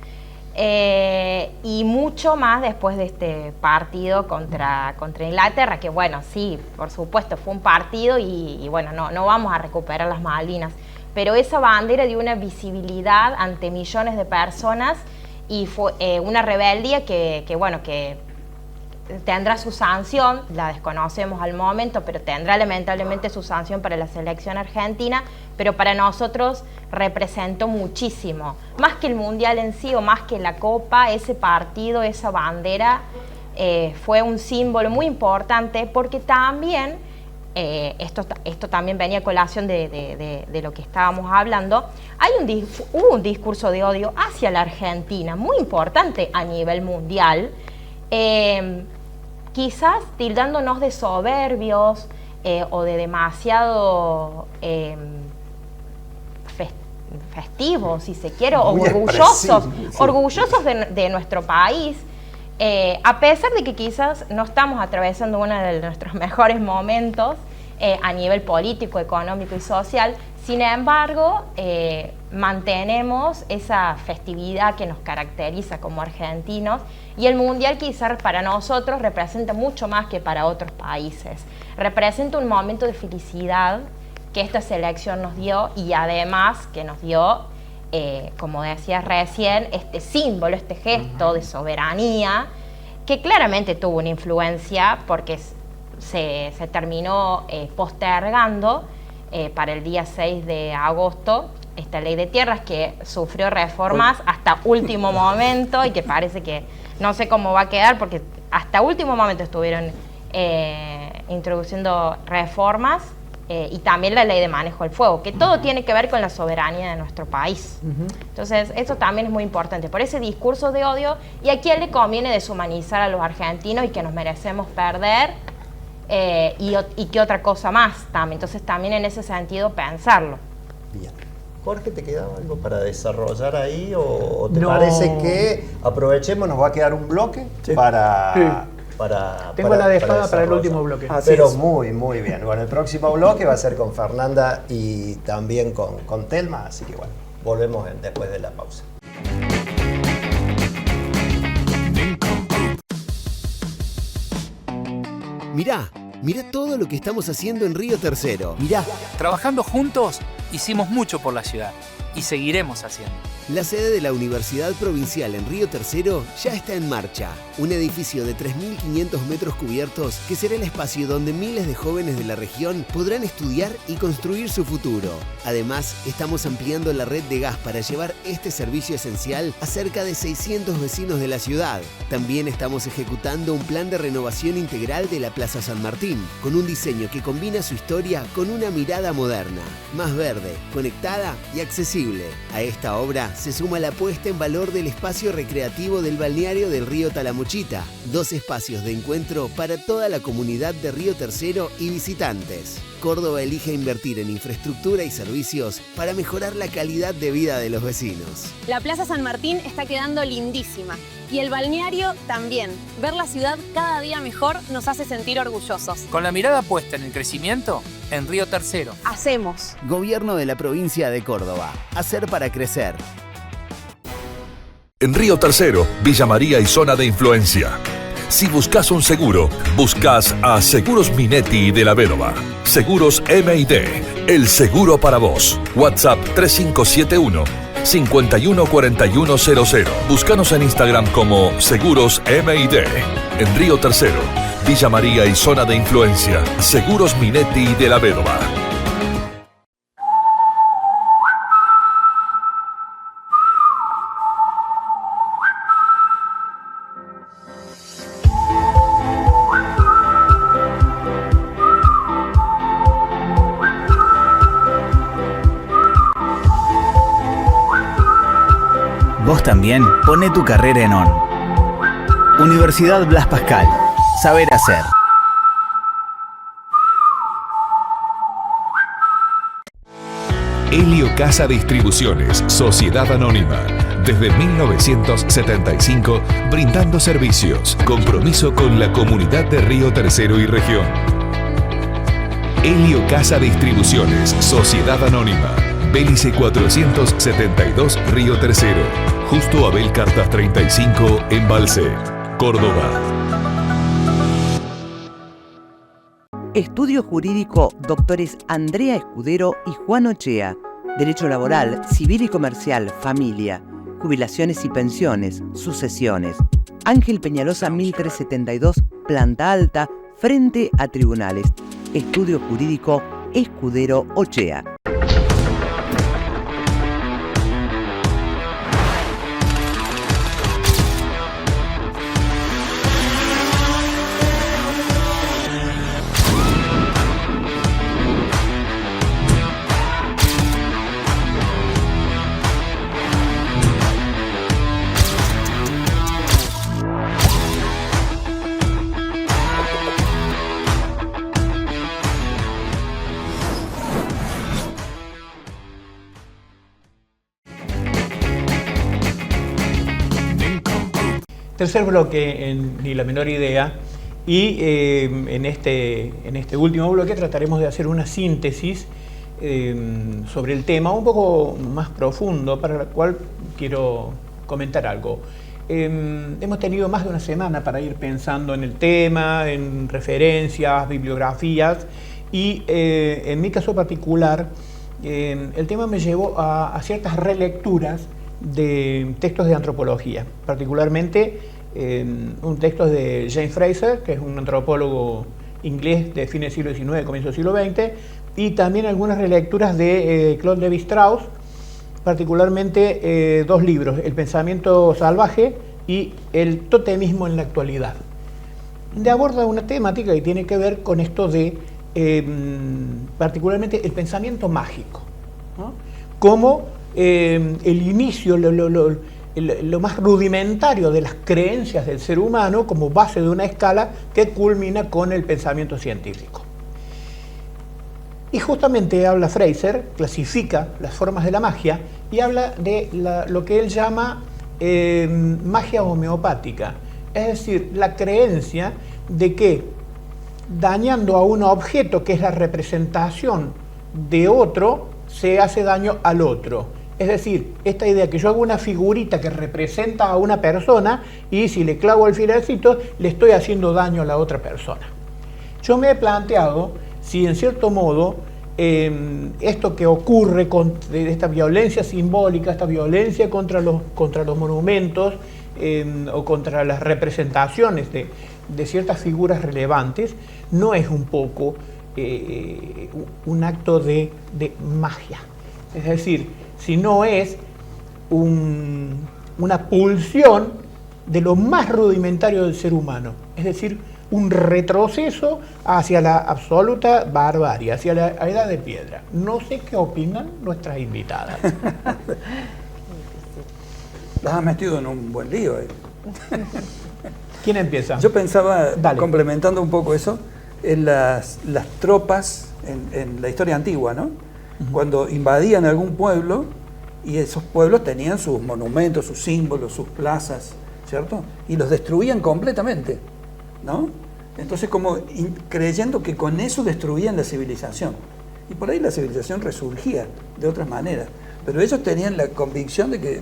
Y mucho más después de este partido contra Inglaterra, que bueno, sí, por supuesto, fue un partido y bueno, no vamos a recuperar las Malvinas, pero esa bandera dio una visibilidad ante millones de personas y fue una rebeldía que tendrá su sanción, la desconocemos al momento, pero tendrá lamentablemente su sanción para la selección argentina, pero para nosotros representó muchísimo, más que el Mundial en sí o más que la Copa, ese partido, esa bandera fue un símbolo muy importante porque también, esto también venía a colación de lo que estábamos hablando, hubo un discurso de odio hacia la Argentina muy importante a nivel mundial, quizás tildándonos de soberbios o de demasiado festivos, si se quiere, o orgullosos de nuestro país, a pesar de que quizás no estamos atravesando uno de nuestros mejores momentos a nivel político, económico y social. Sin embargo, mantenemos esa festividad que nos caracteriza como argentinos y el Mundial quizás para nosotros representa mucho más que para otros países. Representa un momento de felicidad que esta selección nos dio y además que nos dio, como decías recién, este símbolo, este gesto de soberanía que claramente tuvo una influencia porque se terminó postergando para el día 6 de agosto esta ley de tierras que sufrió reformas hasta último momento y que parece que no sé cómo va a quedar porque hasta último momento estuvieron introduciendo reformas y también la ley de manejo del fuego, que todo tiene que ver con la soberanía de nuestro país. Entonces, eso también es muy importante. Por ese discurso de odio, ¿y a quién le conviene deshumanizar a los argentinos y que nos merecemos perder? Y qué otra cosa más también. Entonces, también en ese sentido, pensarlo. Bien. Jorge, ¿te quedaba algo para desarrollar ahí o te parece que aprovechemos, nos va a quedar un bloque para Tengo la dejada para el último bloque. Pero muy, muy bien. Bueno, el próximo bloque va a ser con Fernanda y también con Telma, así que bueno, volvemos después de la pausa. Mirá todo lo que estamos haciendo en Río Tercero. Mirá. Trabajando juntos, hicimos mucho por la ciudad y seguiremos haciendo. La sede de la Universidad Provincial en Río Tercero ya está en marcha. Un edificio de 3.500 metros cubiertos que será el espacio donde miles de jóvenes de la región podrán estudiar y construir su futuro. Además, estamos ampliando la red de gas para llevar este servicio esencial a cerca de 600 vecinos de la ciudad. También estamos ejecutando un plan de renovación integral de la Plaza San Martín, con un diseño que combina su historia con una mirada moderna, más verde, conectada y accesible. A esta obra se suma la puesta en valor del espacio recreativo del balneario del río Talamuchita, 2 espacios de encuentro para toda la comunidad de Río Tercero y visitantes. Córdoba elige invertir en infraestructura y servicios para mejorar la calidad de vida de los vecinos. La Plaza San Martín está quedando lindísima y el balneario también. Ver la ciudad cada día mejor nos hace sentir orgullosos. Con la mirada puesta en el crecimiento, en Río Tercero. Hacemos. Gobierno de la provincia de Córdoba. Hacer para crecer. En Río Tercero, Villa María y zona de influencia. Si buscas un seguro, buscas a Seguros Minetti de la Vedova. Seguros M&D, el seguro para vos. WhatsApp 3571 514100. Búscanos en Instagram como Seguros M&D. En Río Tercero, Villa María y zona de influencia. Seguros Minetti de la Vedova. Vos también pone tu carrera en ON. Universidad Blas Pascal. Saber hacer. Helio Casa Distribuciones, Sociedad Anónima. Desde 1975, brindando servicios. Compromiso con la comunidad de Río Tercero y región. Helio Casa Distribuciones, Sociedad Anónima. Bélice 472, Río Tercero. Justo Abel Cartas 35, Embalse, Córdoba. Estudio Jurídico Doctores Andrea Escudero y Juan Ochea. Derecho Laboral, Civil y Comercial, Familia. Jubilaciones y Pensiones, Sucesiones. Ángel Peñalosa 1372, Planta Alta, frente a Tribunales. Estudio Jurídico Escudero Ochea. Tercer bloque en Ni la menor idea, y en este último bloque trataremos de hacer una síntesis sobre el tema un poco más profundo, para la cual quiero comentar algo. Hemos tenido más de una semana para ir pensando en el tema, en referencias, bibliografías, y en mi caso particular el tema me llevó a ciertas relecturas de textos de antropología, particularmente un texto de James Frazer, que es un antropólogo inglés de fines del siglo XIX, comienzo del siglo XX, y también algunas relecturas de Claude Lévi-Strauss, particularmente 2 libros, El pensamiento salvaje y El totemismo en la actualidad, donde aborda una temática que tiene que ver con esto de particularmente el pensamiento mágico, ¿no? Como el inicio, lo más rudimentario de las creencias del ser humano como base de una escala que culmina con el pensamiento científico. Y justamente habla Frazer, clasifica las formas de la magia y habla de lo que él llama magia homeopática, Es decir, la creencia de que dañando a un objeto que es la representación de otro, se hace daño al otro. Es decir, esta idea que yo hago una figurita que representa a una persona y si le clavo el filercito, le estoy haciendo daño a la otra persona. Yo me he planteado si en cierto modo esto que ocurre con esta violencia simbólica, esta violencia contra los monumentos o contra las representaciones de ciertas figuras relevantes, no es un poco un acto de magia. Es decir, si no es una pulsión de lo más rudimentario del ser humano, es decir, un retroceso hacia la absoluta barbarie, hacia la edad de piedra. No sé qué opinan nuestras invitadas. Las has metido en un buen lío. ¿Quién empieza? Yo pensaba, Dale. complementando un poco eso, en las tropas en la historia antigua, ¿no? Cuando invadían algún pueblo y esos pueblos tenían sus monumentos, sus símbolos, sus plazas, ¿cierto? Y los destruían completamente, ¿no? Entonces como creyendo que con eso destruían la civilización. Y por ahí la civilización resurgía de otras maneras. Pero ellos tenían la convicción de que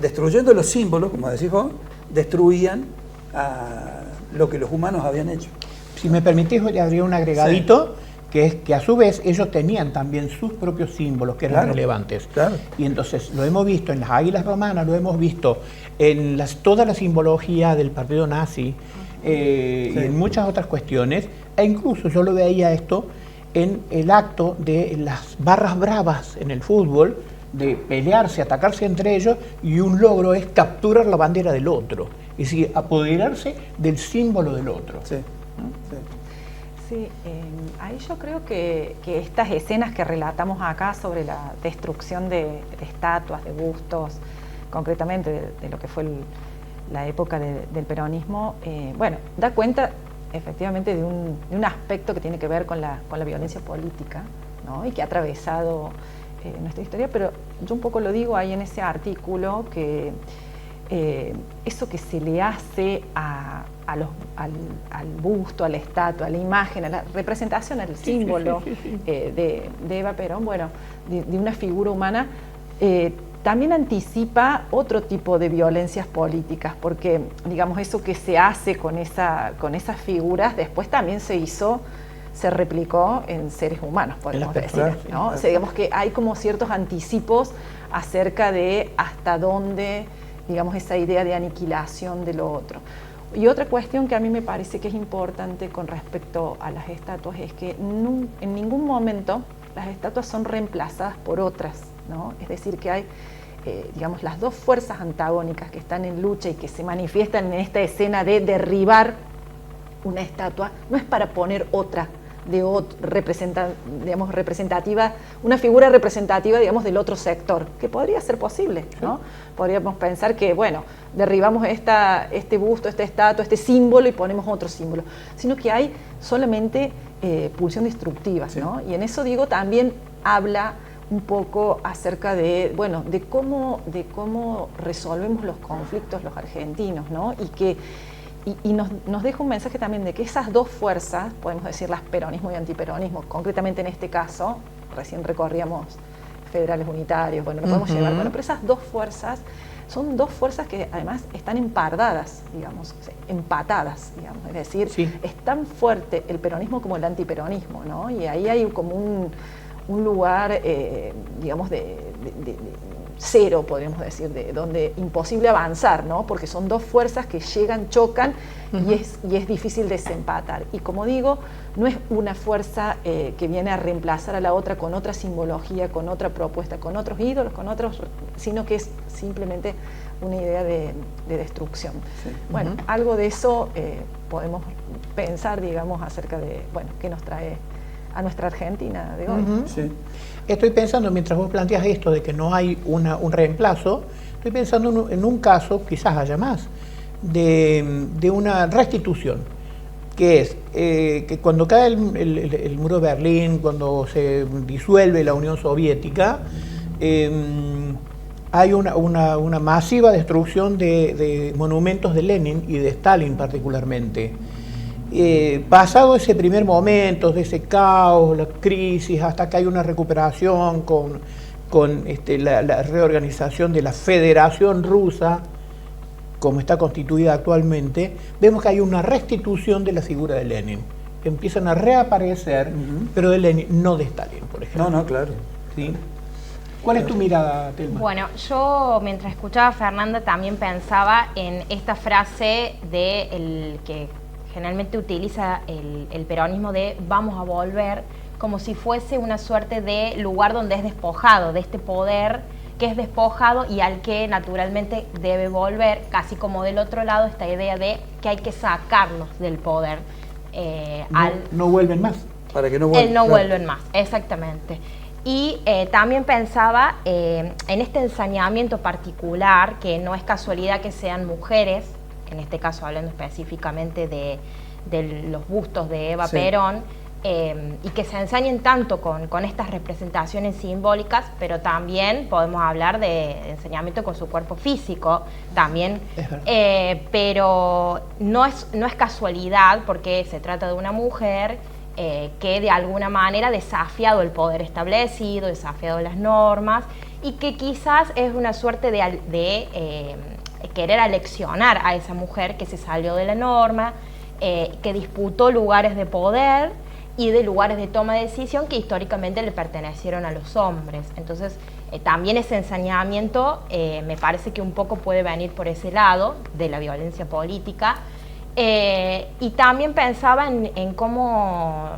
destruyendo los símbolos, como decís vos, destruían a lo que los humanos habían hecho. Si me permitís, le haría un agregadito, sí, que es que a su vez ellos tenían también sus propios símbolos que eran relevantes. Claro. Y entonces lo hemos visto en las águilas romanas, lo hemos visto en toda la simbología del partido nazi, y en muchas otras cuestiones, e incluso yo lo veía esto en el acto de las barras bravas en el fútbol, de pelearse, atacarse entre ellos, y un logro es capturar la bandera del otro, es decir, apoderarse del símbolo del otro. Sí. Sí, ahí yo creo que estas escenas que relatamos acá sobre la destrucción de estatuas, de bustos, concretamente de lo que fue la época del peronismo, bueno, da cuenta efectivamente de un aspecto que tiene que ver con la violencia política, ¿no? Y que ha atravesado nuestra historia, pero yo un poco lo digo ahí en ese artículo, que eso que se le hace al busto, a la estatua, a la imagen, a la representación, al símbolo de Eva Perón, bueno, de una figura humana, también anticipa otro tipo de violencias políticas, porque digamos eso que se hace con esas figuras después también se replicó en seres humanos, podemos decir, ¿no? O sea, digamos que hay como ciertos anticipos acerca de hasta dónde, digamos, esa idea de aniquilación de lo otro. Y otra cuestión que a mí me parece que es importante con respecto a las estatuas es que en ningún momento las estatuas son reemplazadas por otras, ¿no? Es decir, que hay, digamos, las dos fuerzas antagónicas que están en lucha y que se manifiestan en esta escena de derribar una estatua, no es para poner otra representativa, una figura representativa, digamos, del otro sector, que podría ser posible, ¿no? Sí. Podríamos pensar que, bueno, derribamos este busto, esta estatua, este símbolo y ponemos otro símbolo, sino que hay solamente pulsión destructiva, sí, ¿no? Y en eso, digo, también habla un poco acerca de, bueno, de cómo resolvemos los conflictos los argentinos, ¿no? Y nos deja un mensaje también de que esas dos fuerzas, podemos decirlas peronismo y antiperonismo, concretamente en este caso, recién recorríamos federales unitarios, bueno, lo podemos llevar, bueno, pero esas dos fuerzas son dos fuerzas que además están empardadas, digamos, empatadas, digamos, es decir, sí, es tan fuerte el peronismo como el antiperonismo, ¿no? Y ahí hay como un lugar, digamos, de cero, podríamos decir, de donde imposible avanzar, ¿no? Porque son dos fuerzas que llegan, chocan, y es difícil desempatar. Y como digo, no es una fuerza que viene a reemplazar a la otra con otra simbología, con otra propuesta, con otros ídolos, sino que es simplemente una idea de destrucción. Sí. Bueno, algo de eso podemos pensar, digamos, acerca de, bueno, qué nos trae a nuestra Argentina de hoy. Sí. Estoy pensando, mientras vos planteas esto de que no hay un reemplazo, estoy pensando en un caso, quizás haya más, de una restitución, que es que cuando cae el muro de Berlín, cuando se disuelve la Unión Soviética, hay una masiva destrucción de monumentos de Lenin y de Stalin particularmente. Pasado ese primer momento, de ese caos, la crisis, hasta que hay una recuperación con la reorganización de la Federación Rusa, como está constituida actualmente, vemos que hay una restitución de la figura de Lenin. Empiezan a reaparecer, pero de Lenin, no de Stalin, por ejemplo. No, claro. ¿Sí? ¿Cuál es tu mirada, Telma? Bueno, yo mientras escuchaba a Fernanda también pensaba en esta frase que generalmente utiliza el peronismo de vamos a volver, como si fuese una suerte de lugar donde es despojado, de este poder que es despojado y al que naturalmente debe volver, casi como del otro lado esta idea de que hay que sacarlos del poder. No vuelven más. Para que no vuelvan. No vuelven más, exactamente. Y también pensaba en este ensañamiento particular, que no es casualidad que sean mujeres, en este caso hablando específicamente de los bustos de Eva Perón, y que se ensañen tanto con estas representaciones simbólicas, pero también podemos hablar de ensañamiento con su cuerpo físico, también, pero no es casualidad, porque se trata de una mujer que de alguna manera ha desafiado el poder establecido, desafiado las normas, y que quizás es una suerte de querer aleccionar a esa mujer que se salió de la norma, que disputó lugares de poder y de lugares de toma de decisión que históricamente le pertenecieron a los hombres. Entonces, también ese ensañamiento me parece que un poco puede venir por ese lado de la violencia política. Y también pensaba en cómo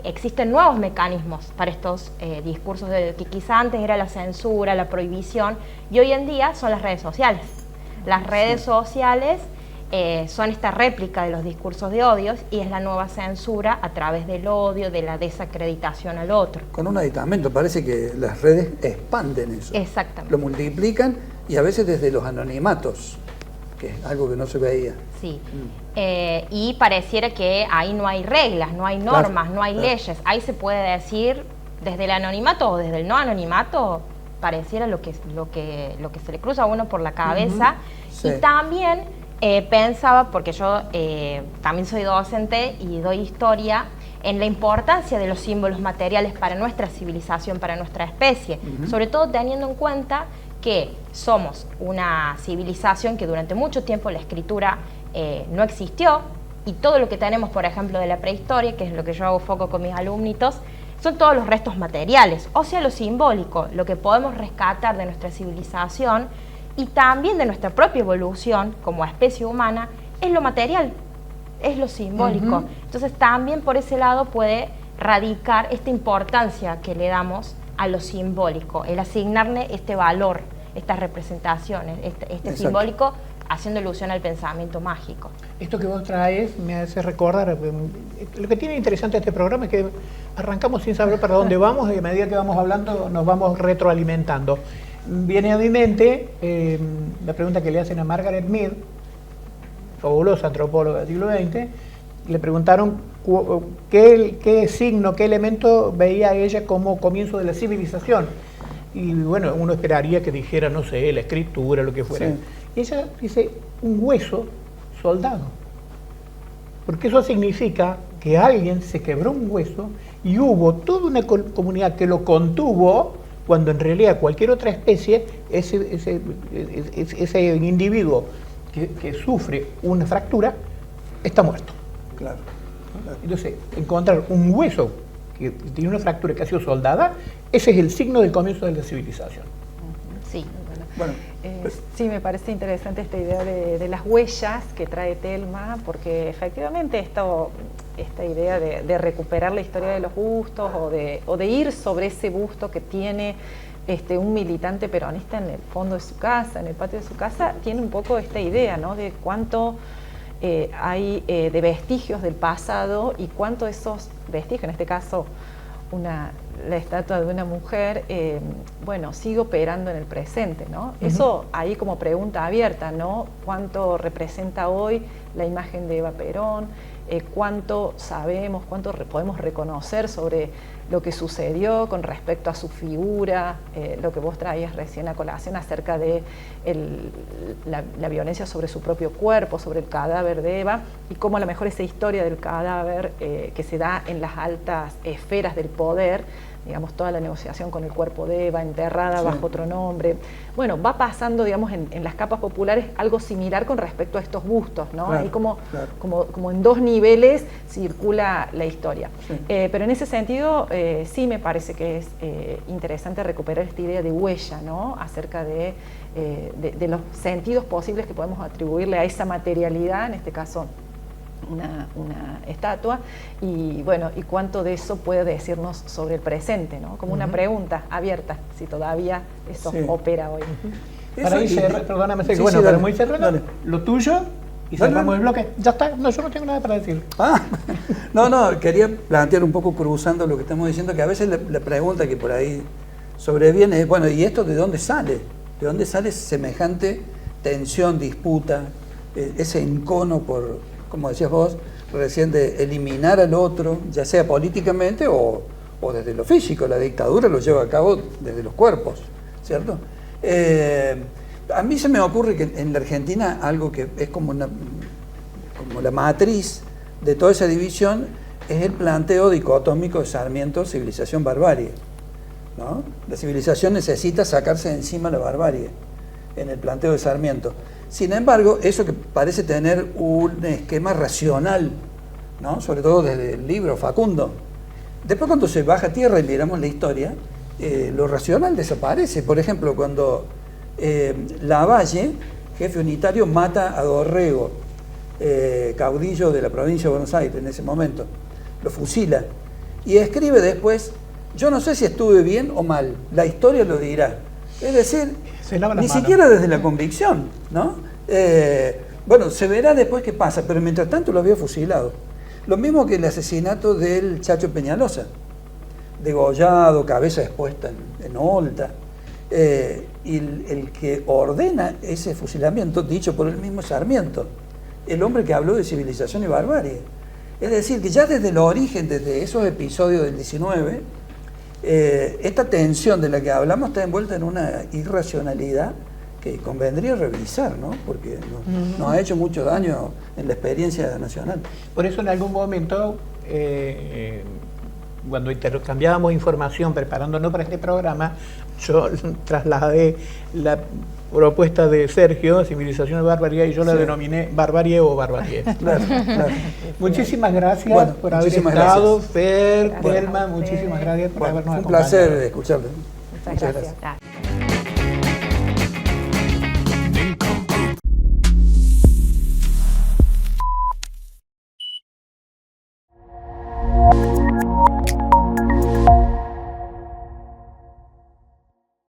existen nuevos mecanismos para estos discursos, que quizá antes era la censura, la prohibición, y hoy en día son las redes sociales. Las redes sociales son esta réplica de los discursos de odios y es la nueva censura a través del odio, de la desacreditación al otro. Con un aditamento, parece que las redes expanden eso. Exactamente. Lo multiplican y a veces desde los anonimatos, que es algo que no se veía. Sí. Y pareciera que ahí no hay reglas, no hay normas, no hay leyes. Ahí se puede decir desde el anonimato o desde el no anonimato, pareciera lo que se le cruza a uno por la cabeza. Sí. Y también pensaba, porque yo también soy docente y doy historia, en la importancia de los símbolos materiales para nuestra civilización, para nuestra especie, sobre todo teniendo en cuenta que somos una civilización que durante mucho tiempo la escritura no existió, y todo lo que tenemos, por ejemplo, de la prehistoria, que es lo que yo hago foco con mis alumnitos, son todos los restos materiales, o sea, lo simbólico, lo que podemos rescatar de nuestra civilización y también de nuestra propia evolución como especie humana, es lo material, es lo simbólico. Entonces también por ese lado puede radicar esta importancia que le damos a lo simbólico, el asignarle este valor, estas representaciones, este simbólico, haciendo alusión al pensamiento mágico. Esto que vos traes me hace recordar, lo que tiene interesante este programa es que arrancamos sin saber para dónde vamos y a medida que vamos hablando nos vamos retroalimentando. Viene a mi mente la pregunta que le hacen a Margaret Mead, fabulosa antropóloga del siglo XX, le preguntaron qué signo, qué elemento veía ella como comienzo de la civilización. Y bueno, uno esperaría que dijera, no sé, la escritura, lo que fuera. Sí. Y ella dice, un hueso soldado. Porque eso significa que alguien se quebró un hueso y hubo toda una comunidad que lo contuvo, cuando en realidad cualquier otra especie, ese individuo que sufre una fractura, está muerto. Claro. Entonces, encontrar un hueso que tiene una fractura que ha sido soldada, ese es el signo del comienzo de la civilización. Sí. Bueno, sí, me parece interesante esta idea de las huellas que trae Telma, porque efectivamente esta idea de recuperar la historia de los bustos o de ir sobre ese busto que tiene un militante peronista en el fondo de su casa, en el patio de su casa, tiene un poco esta idea, ¿no?, de cuánto hay de vestigios del pasado y cuánto esos vestigios, en este caso la estatua de una mujer, sigue operando en el presente, ¿no? Eso ahí como pregunta abierta, ¿no? ¿Cuánto representa hoy la imagen de Eva Perón? ¿Cuánto sabemos, cuánto podemos reconocer sobre lo que sucedió con respecto a su figura, lo que vos traías recién a colación acerca de la violencia sobre su propio cuerpo, sobre el cadáver de Eva, y cómo a lo mejor esa historia del cadáver que se da en las altas esferas del poder, digamos, toda la negociación con el cuerpo de Eva, enterrada bajo otro nombre. Bueno, va pasando, digamos, en las capas populares algo similar con respecto a estos bustos, ¿no? Ahí como en dos niveles circula la historia. Sí. Pero en ese sentido, sí me parece que es interesante recuperar esta idea de huella, ¿no? Acerca de los sentidos posibles que podemos atribuirle a esa materialidad, en este caso, una estatua, y bueno, y cuánto de eso puede decirnos sobre el presente, ¿no? Como una pregunta abierta, si todavía eso opera hoy. Para ir cerrando, perdóname, para muy cerrando, lo tuyo, y cerramos el bloque. Ya está, no, yo no tengo nada para decir. No, quería plantear un poco cruzando lo que estamos diciendo, que a veces la pregunta que por ahí sobreviene es, bueno, ¿y esto de dónde sale? ¿De dónde sale semejante tensión, disputa, ese encono por, como decías vos, recién, de eliminar al otro, ya sea políticamente o desde lo físico? La dictadura lo lleva a cabo desde los cuerpos, ¿cierto? A mí se me ocurre que en la Argentina algo que es como la matriz de toda esa división es el planteo dicotómico de Sarmiento, civilización-barbarie, ¿no? La civilización necesita sacarse de encima la barbarie en el planteo de Sarmiento. Sin embargo, eso que parece tener un esquema racional, ¿no? Sobre todo desde el libro Facundo, después cuando se baja a tierra y miramos la historia, lo racional desaparece. Por ejemplo, cuando Lavalle, jefe unitario, mata a Dorrego, caudillo de la provincia de Buenos Aires en ese momento, lo fusila y escribe después: yo no sé si estuve bien o mal, la historia lo dirá. Es decir, ni siquiera desde la convicción, ¿no? Bueno, se verá después qué pasa, pero mientras tanto lo había fusilado. Lo mismo que el asesinato del Chacho Peñalosa, degollado, cabeza expuesta en Olta. Y el que ordena ese fusilamiento, dicho por el mismo Sarmiento, el hombre que habló de civilización y barbarie. Es decir, que ya desde el origen, desde esos episodios del 19, esta tensión de la que hablamos está envuelta en una irracionalidad que convendría revisar, ¿no? Porque nos ha hecho mucho daño en la experiencia nacional. Por eso en algún momento, cuando intercambiábamos información preparándonos para este programa, yo trasladé la propuesta de Sergio, Civilización y Barbarie, y yo la denominé Barbarie o Barbarie. Claro. Muchísimas gracias por haber estado, Fer, Thelma, muchísimas gracias por habernos acompañado. Un placer escucharlo. Muchas gracias.